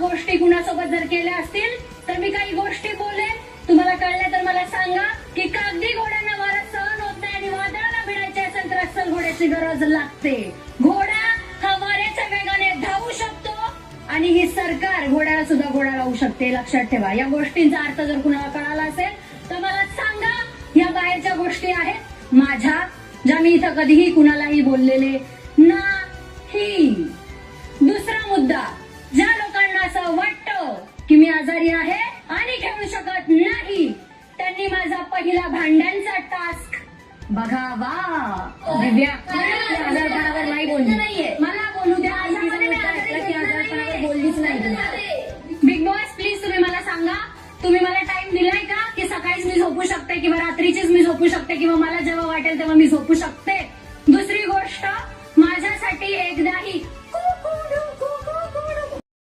गोष्टी कुणासोबत जर केल्या असतील तर मी काही गोष्टी बोलेन, तुम्हाला कळल्या तर मला सांगा की कागदी घोड्यांना वारा सहन होत नाही आणि वादळाला भिडायचे असेल तर अस्सल घोड्याची गरज लागते. घोडा हा वाऱ्याच्या वेगाने धावू शकतो आणि ही सरकार घोड्याला सुद्धा घोडा लावू शकते. लक्षात ठेवा. या गोष्टींचा अर्थ जर कुणाला कळाला असेल तर मला सांगा. या बाहेरच्या गोष्टी आहेत माझ्या, ज्या मी इथं कधीही कुणालाही बोललेले नाही. दुसरा मुद्दा, ज्या लोकांना असं वाटतं की मी आजारी आहे आणि खेळू शकत नाही, त्यांनी माझा पहिला भांड्यांचा टास्क बघावा. दिव्या आजारपणावर नाही बोलली, मला बोलू द्या. आजारपणावर बोललीच नाही. बिग बॉस प्लीज तुम्ही मला सांगा, तुम्ही मला टाइम दिलाय का की सकाळीच मी झोपू शकते किंवा रात्रीचीच मी झोपू शकते किंवा मला जेव्हा वाटेल तेव्हा मी झोपू शकते.